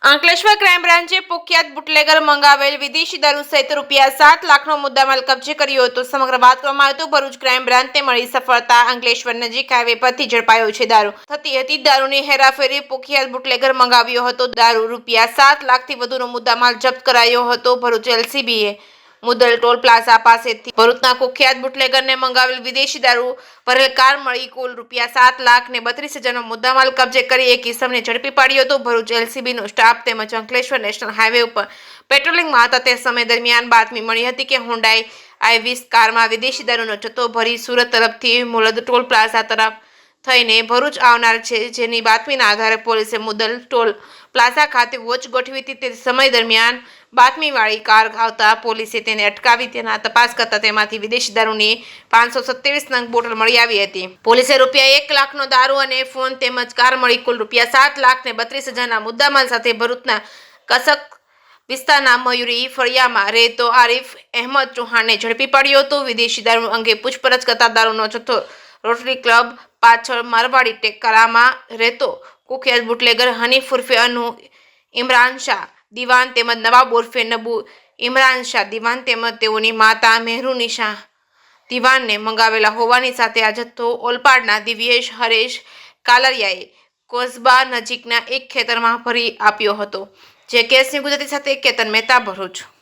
Ankleshwar crime બ્રાન્ચે કુખ્યાત bootlegger મંગાવેલ વિદેશી દારૂ સહિત ₹7 લાખનો મુદ્દામાલ કબજે કર્યો હતો। સમગ્ર વાત કરવામાં આવે તો ભરૂચ ક્રાઇમ બ્રાન્ચને મળી સફળતા અંકલેશ્વર નજીક હાઈવે પરથી ઝડપાયો છે। દારૂ થતી હતી દારૂની હેરાફેરી કુખ્યાત બુટલેગર મંગાવ્યો હતો। દારૂ ₹7 લાખથી વધુનો મુદ્દામાલ જપ્ત કરાયો હતો। ભરૂચ એલસીબીએ મુદલ ટોલ પ્લાઝા પાસેથી ભરૂચના કુખ્યાત બુટલેગરને મંગાવેલ વિદેશી દારૂ ભરેલ કાર મળી કુલ ₹7 લાખ ને 32,000નો મુદ્દામાલ કબજે કરી એક ઇસમને ઝડપી પાડ્યો હતો। ભરૂચ એલસીબીનો સ્ટાફ તેમજ અંકલેશ્વર નેશનલ હાઈવે ઉપર પેટ્રોલિંગમાં હતા તે સમય દરમિયાન બાતમી મળી હતી કે હોન્ડાઈ i20 કારમાં વિદેશી દારૂનો જથ્થો ભરી સુરત તરફથી મુલદ ટોલ પ્લાઝા તરફ થઈને ભરૂચ આવનાર છે, જેની બાતમીના આધારે પોલીસે મુદલ ટોલ પ્લાઝા ખાતે વોચ ગોઠવી હતી। તે સમય દરમિયાન બાતમીવાળી કાર આવતા પોલીસે તેને અટકાવી તેના તપાસ કરતા તેમાંથી વિદેશી દારૂની 527 નંગ બોટલ મળી આવી હતી। પોલીસે ₹1 લાખનો દારૂ અને ફોન તેમજ કાર મળી કુલ ₹7 લાખ ને 32,000ના મુદ્દામાલ સાથે ભરૂચના કસક વિસ્તારના મયુરી ફળિયામાં રહેતો આરિફ અહેમદ ચૌહાણને ઝડપી પાડ્યો હતો। વિદેશી દારૂ અંગે પૂછપરછ કરતા દારૂનો જથ્થો રોટરી ક્લબ પાછળ મારવાડી ટેકરામાં રહેતો કુખ્યાત બુટલેગર હનીફ ઉર્ફે અનુ ઇમરાન શાહ દિવાન તેમજ નવાબ ઉર્ફે નબુ ઇમરાન શાહ દિવાન તેમજ તેઓની માતા મહેરુનિશા દિવાનને મંગાવેલા હોવાની સાથે આ જથ્થો ઓલપાડના દિવ્યેશ હરેશ કાલરિયાએ કોસબા નજીકના એક ખેતરમાં ભરી આપ્યો હતો। જે કેસની ગુજરાતી સાથે કેતન મહેતા, ભરૂચ।